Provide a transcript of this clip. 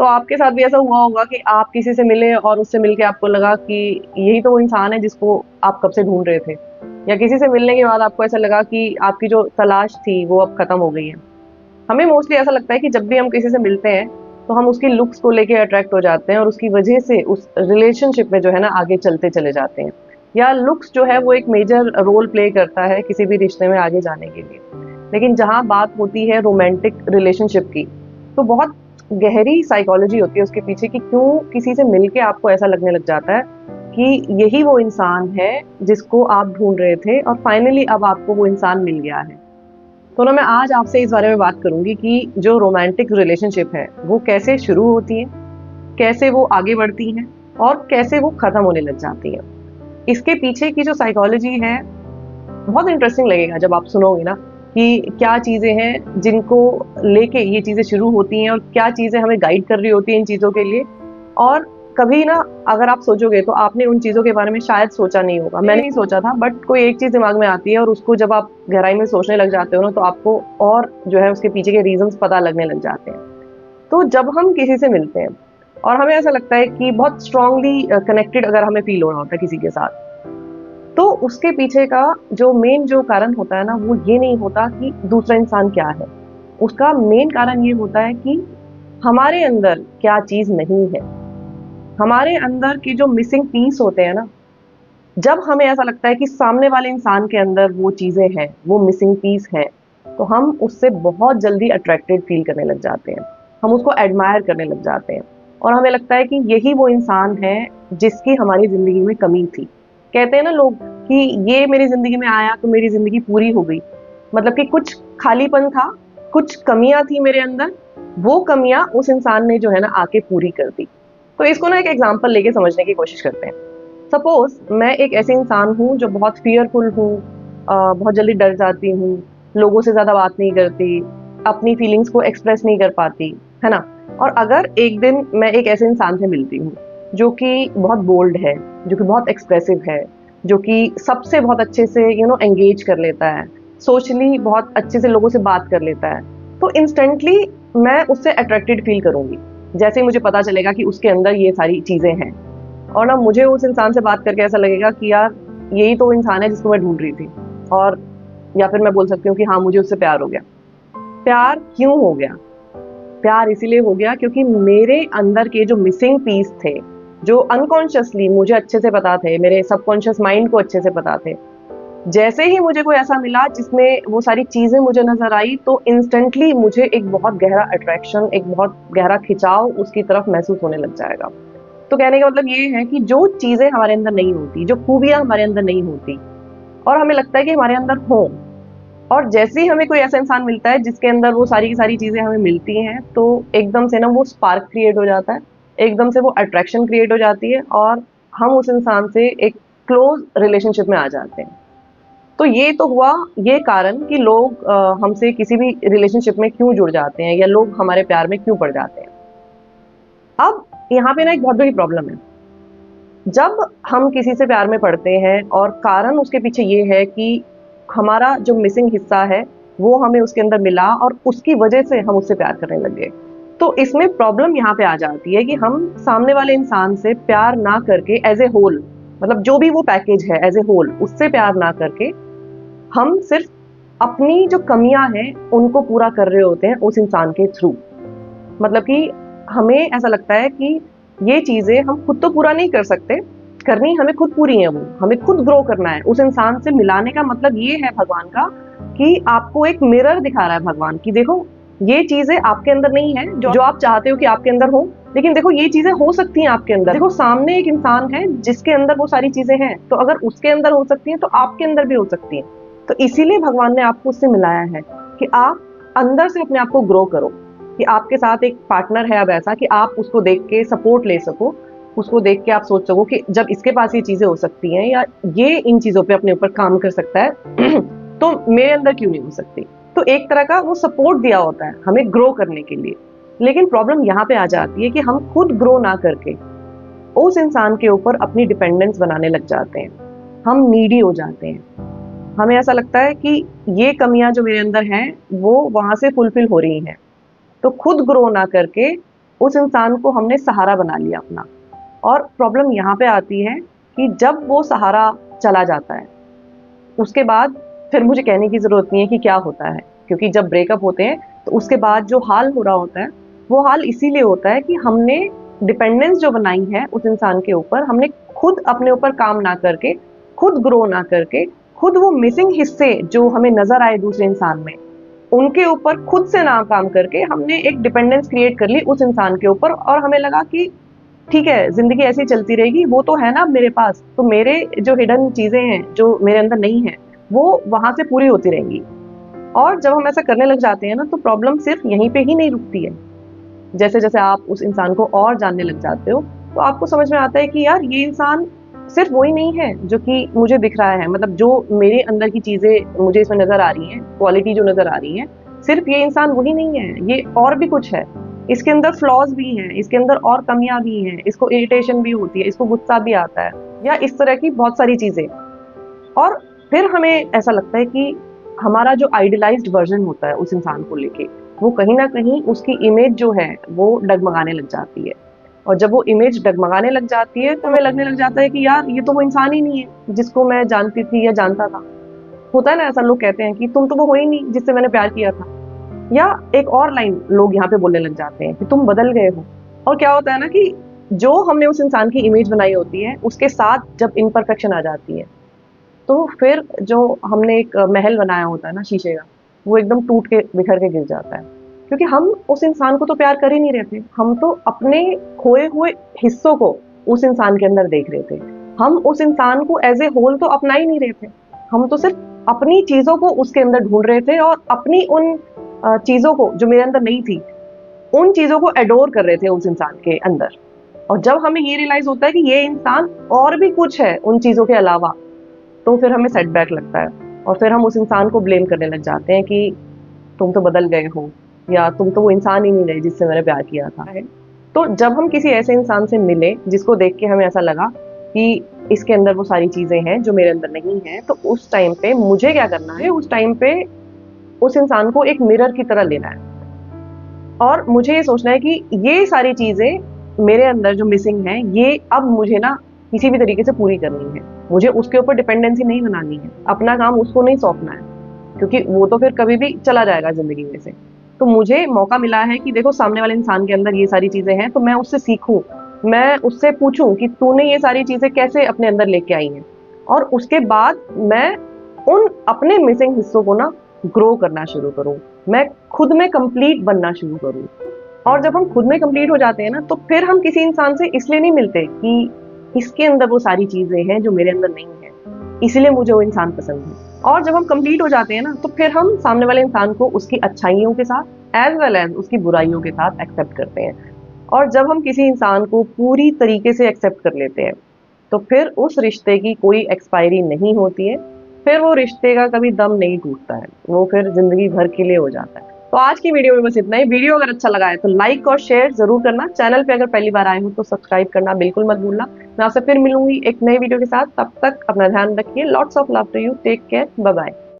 तो आपके साथ भी ऐसा हुआ होगा कि आप किसी से मिले और उससे मिलके आपको लगा कि यही तो वो इंसान है जिसको आप कब से ढूंढ रहे थे, या किसी से मिलने के बाद आपको ऐसा लगा कि आपकी जो तलाश थी वो अब खत्म हो गई है। हमें मोस्टली ऐसा लगता है कि जब भी हम किसी से मिलते हैं तो हम उसकी लुक्स को लेके अट्रैक्ट हो जाते हैं और उसकी वजह से उस रिलेशनशिप में जो है ना आगे चलते चले जाते हैं, या लुक्स जो है वो एक मेजर रोल प्ले करता है किसी भी रिश्ते में आगे जाने के लिए। लेकिन जहाँ बात होती है रोमांटिक रिलेशनशिप की, तो बहुत गहरी साइकोलॉजी होती है उसके पीछे कि क्यों किसी से मिलके आपको ऐसा लगने लग जाता है कि यही वो इंसान है जिसको आप ढूंढ रहे थे और फाइनली अब आपको वो इंसान मिल गया है। तो ना मैं आज आपसे इस बारे में बात करूंगी कि जो रोमांटिक रिलेशनशिप है वो कैसे शुरू होती है, कैसे वो आगे बढ़ती हैं और कैसे वो खत्म होने लग जाती है। इसके पीछे की जो साइकोलॉजी है बहुत इंटरेस्टिंग लगेगा जब आप सुनोगे ना कि क्या चीजें हैं जिनको लेके ये चीजें शुरू होती हैं और क्या चीजें हमें गाइड कर रही होती हैं इन चीजों के लिए। और कभी ना अगर आप सोचोगे तो आपने उन चीजों के बारे में शायद सोचा नहीं होगा, मैंने नहीं सोचा था, बट कोई एक चीज दिमाग में आती है और उसको जब आप गहराई में सोचने लग जाते हो ना तो आपको और जो है उसके पीछे के रीजंस पता लगने लग जाते हैं। तो जब हम किसी से मिलते हैं और हमें ऐसा लगता है कि बहुत स्ट्रांगली कनेक्टेड अगर हमें फील हो रहा होता है किसी के साथ, तो उसके पीछे का जो मेन जो कारण होता है ना वो ये नहीं होता कि दूसरा इंसान क्या है। उसका मेन कारण ये होता है कि हमारे अंदर क्या चीज नहीं है, हमारे अंदर की जो मिसिंग पीस होते हैं ना। जब हमें ऐसा लगता है कि सामने वाले इंसान के अंदर वो चीजें हैं, वो मिसिंग पीस है, तो हम उससे बहुत जल्दी अट्रैक्टेड फील करने लग जाते हैं, हम उसको एडमायर करने लग जाते हैं और हमें लगता है कि यही वो इंसान है जिसकी हमारी जिंदगी में कमी थी। कहते हैं ना लोग कि ये मेरी जिंदगी में आया तो मेरी जिंदगी पूरी हो गई, मतलब कि कुछ खालीपन था, कुछ कमियां थी मेरे अंदर, वो कमियां उस इंसान ने जो है ना आके पूरी कर दी। तो इसको ना एक एग्जांपल लेके समझने की कोशिश करते हैं। सपोज मैं एक ऐसे इंसान हूँ जो बहुत फियरफुल हूँ, बहुत जल्दी डर जाती हूँ, लोगों से ज्यादा बात नहीं करती, अपनी फीलिंग्स को एक्सप्रेस नहीं कर पाती, है ना। और अगर एक दिन मैं एक ऐसे इंसान से मिलती हूँ जो कि बहुत बोल्ड है, जो कि बहुत एक्सप्रेसिव है, जो कि सबसे बहुत अच्छे से एंगेज कर लेता है, सोशली बहुत अच्छे से लोगों से बात कर लेता है, तो इंस्टेंटली मैं उससे अट्रैक्टेड फील करूंगी जैसे ही मुझे पता चलेगा कि उसके अंदर ये सारी चीजें हैं। और ना मुझे उस इंसान से बात करके ऐसा लगेगा कि यार यही तो इंसान है जिसको मैं ढूंढ रही थी। और या फिर मैं बोल सकती हूँ कि हाँ मुझे उससे प्यार हो गया। प्यार क्यों हो गया? प्यार इसीलिए हो गया क्योंकि मेरे अंदर के जो मिसिंग पीस थे, जो अनकॉन्शियसली मुझे अच्छे से पता थे, मेरे सबकॉन्शियस माइंड को अच्छे से पता थे, जैसे ही मुझे कोई ऐसा मिला जिसमें वो सारी चीजें मुझे नजर आई तो इंस्टेंटली मुझे एक बहुत गहरा अट्रैक्शन, एक बहुत गहरा खिंचाव उसकी तरफ महसूस होने लग जाएगा। तो कहने का मतलब ये है कि जो चीजें हमारे अंदर नहीं होती, जो खूबियां हमारे अंदर नहीं होती और हमें लगता है कि हमारे अंदर हो, और जैसे ही हमें कोई ऐसा इंसान मिलता है जिसके अंदर वो सारी की सारी चीजें हमें मिलती हैं तो एकदम से ना वो स्पार्क क्रिएट हो जाता है, एकदम से वो अट्रैक्शन क्रिएट हो जाती है और हम उस इंसान से एक क्लोज रिलेशनशिप में आ जाते हैं। तो ये तो हुआ ये कारण कि लोग हमसे किसी भी रिलेशनशिप में क्यों जुड़ जाते हैं या लोग हमारे प्यार में क्यों पड़ जाते हैं। अब यहाँ पे ना एक बहुत बड़ी प्रॉब्लम है। जब हम किसी से प्यार में पड़ते हैं और कारण उसके पीछे ये है कि हमारा जो मिसिंग हिस्सा है वो हमें उसके अंदर मिला और उसकी वजह से हम उससे प्यार करने लग गए। तो इसमें प्रॉब्लम यहाँ पे आ जाती है कि हम सामने वाले इंसान से प्यार ना करके एज ए होल, मतलब जो भी वो पैकेज है एज ए होल उससे प्यार ना करके हम सिर्फ अपनी जो कमियां हैं उनको पूरा कर रहे होते हैं उस इंसान के थ्रू। मतलब कि हमें ऐसा लगता है कि ये चीजें हम खुद तो पूरा नहीं कर सकते, करनी हमें खुद पूरी है, वो हमें खुद ग्रो करना है। उस इंसान से मिलाने का मतलब ये है भगवान का कि आपको एक मिरर दिखा रहा है भगवान की देखो ये चीजें आपके अंदर नहीं है जो आप चाहते हो कि आपके अंदर हो, लेकिन देखो ये चीजें हो सकती हैं आपके अंदर। देखो सामने एक इंसान है जिसके अंदर वो सारी चीजें हैं, तो अगर उसके अंदर हो सकती हैं तो आपके अंदर भी हो सकती हैं। तो इसीलिए भगवान ने आपको उससे मिलाया है कि आप अंदर से अपने आप को ग्रो करो, कि आपके साथ एक पार्टनर है अब ऐसा कि आप उसको देख के सपोर्ट ले सको, उसको देख के आप सोच सको कि जब इसके पास ये चीजें हो सकती हैं या ये इन चीजों पे अपने ऊपर काम कर सकता है तो मेरे अंदर क्यों नहीं हो सकती। तो एक तरह का वो सपोर्ट दिया होता है हमें ग्रो करने के लिए। लेकिन प्रॉब्लम यहाँ पे आ जाती है कि हम खुद ग्रो ना करके उस इंसान के ऊपर अपनी डिपेंडेंस बनाने लग जाते हैं, हम नीडी हो जाते हैं। हमें ऐसा लगता है कि ये कमियां जो मेरे अंदर हैं वो वहां से फुलफिल हो रही हैं, तो खुद ग्रो ना करके उस इंसान को हमने सहारा बना लिया अपना। और प्रॉब्लम यहाँ पे आती है कि जब वो सहारा चला जाता है, उसके बाद फिर मुझे कहने की ज़रूरत नहीं है कि क्या होता है, क्योंकि जब ब्रेकअप होते हैं तो उसके बाद जो हाल हो रहा होता है, वो हाल इसीलिए होता है कि हमने डिपेंडेंस जो बनाई है उस इंसान के ऊपर, हमने खुद अपने ऊपर काम ना करके, खुद ग्रो ना करके, खुद वो मिसिंग हिस्से जो हमें नज़र आए दूसरे इंसान में, उनके ऊपर खुद से ना काम करके हमने एक डिपेंडेंस क्रिएट कर ली उस इंसान के ऊपर। और हमें लगा कि ठीक है, ज़िंदगी ऐसे ही चलती रहेगी, वो तो है ना मेरे पास, तो मेरे जो हिडन चीज़ें हैं, जो मेरे अंदर नहीं है, वो वहाँ से पूरी होती रहेंगी। और जब हम ऐसा करने लग जाते हैं ना, तो प्रॉब्लम सिर्फ़ यहीं पे ही नहीं रुकती है। जैसे-जैसे आप उस इंसान को और जानने लग जाते हो, तो आपको समझ में आता है कि यार ये इंसान सिर्फ़ वही नहीं है जो कि मुझे दिख रहा है, मतलब जो मेरे अंदर की चीज़ें मुझे इसमें नज़र आ रही हैं, क्वालिटी जो नज़र आ रही है, सिर्फ़ ये इंसान वही नहीं है, ये और भी कुछ है। इसके अंदर फ्लॉज़ भी हैं, इसके अंदर और कमियाँ भी हैं, इसको इरिटेशन भी होती है, इसको गुस्सा भी आता है, या इस तरह की बहुत सारी चीज़ें। और फिर हमें ऐसा लगता है कि हमारा जो आइडियलाइज्ड वर्ज़न होता है उस इंसान को लेके, वो कहीं न कहीं उसकी इमेज जो है वो डगमगाने लग जाती है। और जब वो इमेज डगमगाने लग जाती है, तो हमें लगने लग जाता है कि यार ये तो वो इंसान ही नहीं है जिसको मैं जानती थी या जानता था। होता है ना ऐसा, लोग कहते हैं कि तुम तो वो हो ही नहीं जिससे मैंने प्यार किया था। या एक और लाइन लोग यहाँ पे बोलने लग जाते हैं कि तुम बदल गए हो। और क्या होता है ना कि जो हमने उस इंसान की इमेज बनाई होती है, उसके साथ जब इम्परफेक्शन आ जाती है, तो फिर जो हमने एक महल बनाया होता है ना शीशे का, वो एकदम टूट के बिखर के गिर जाता है। क्योंकि हम उस इंसान को तो प्यार कर ही नहीं रहे थे, हम तो अपने खोए हुए हिस्सों को उस इंसान के अंदर देख रहे थे। हम उस इंसान को एज ए होल तो अपना ही नहीं रहे थे, हम तो सिर्फ अपनी चीज़ों को उसके अंदर ढूंढ रहे थे, और अपनी उन चीज़ों को जो मेरे अंदर नहीं थी, उन चीज़ों को एडोर कर रहे थे उस इंसान के अंदर। और जब हमें ये रियलाइज़ होता है कि ये इंसान और भी कुछ है उन चीज़ों के अलावा, तो फिर हमें सेटबैक लगता है। और फिर हम उस इंसान को ब्लेम करने लग जाते हैं कि तुम तो बदल गए हो, या तुम तो वो इंसान ही नहीं रहे जिससे मैंने प्यार किया था। तो जब हम किसी ऐसे इंसान से मिले जिसको देख के हमें ऐसा लगा कि इसके अंदर वो सारी चीज़ें हैं जो मेरे अंदर नहीं है, तो उस टाइम पे मुझे क्या करना है, उस टाइम पे उस इंसान को एक मिरर की तरह लेना है। और मुझे ये सोचना है कि ये सारी चीज़ें मेरे अंदर जो मिसिंग हैं, ये अब मुझे ना किसी भी तरीके से पूरी करनी है। मुझे उसके ऊपर डिपेंडेंसी नहीं बनानी है, अपना काम उसको नहीं सौंपना है, क्योंकि वो तो फिर कभी भी चला जाएगा ज़िंदगी में से। तो मुझे मौका मिला है कि देखो सामने वाले इंसान के अंदर ये सारी चीज़ें हैं, तो मैं उससे सीखूँ, मैं उससे पूछूँ कि तूने ये सारी चीज़ें कैसे अपने अंदर लेके आई हैं? और उसके बाद मैं उन अपने मिसिंग हिस्सों को ना ग्रो करना शुरू करूँ। मैं खुद में कंप्लीट बनना शुरू करूँ। और जब हम खुद में कंप्लीट हो जाते हैं ना, तो फिर हम किसी इंसान से इसलिए नहीं मिलते कि इसके अंदर वो सारी चीज़ें हैं जो मेरे अंदर नहीं है, इसीलिए मुझे वो इंसान पसंद है। और जब हम कंप्लीट हो जाते हैं ना, तो फिर हम सामने वाले इंसान को उसकी अच्छाइयों के साथ एज़ वेल एज़ उसकी बुराइयों के साथ एक्सेप्ट करते हैं। और जब हम किसी इंसान को पूरी तरीके से एक्सेप्ट कर लेते हैं, तो फिर उस रिश्ते की कोई एक्सपायरी नहीं होती है, फिर वो रिश्ते का कभी दम नहीं टूटता है, वो फिर ज़िंदगी भर के लिए हो जाता है। तो आज की वीडियो में बस इतना ही। वीडियो अगर अच्छा लगा है तो लाइक और शेयर ज़रूर करना। चैनल पे अगर पहली बार आए हो तो सब्सक्राइब करना बिल्कुल मत भूलना। मैं आपसे फिर मिलूँगी एक नई वीडियो के साथ, तब तक अपना ध्यान रखिए। Lots of love to you, take care, bye bye.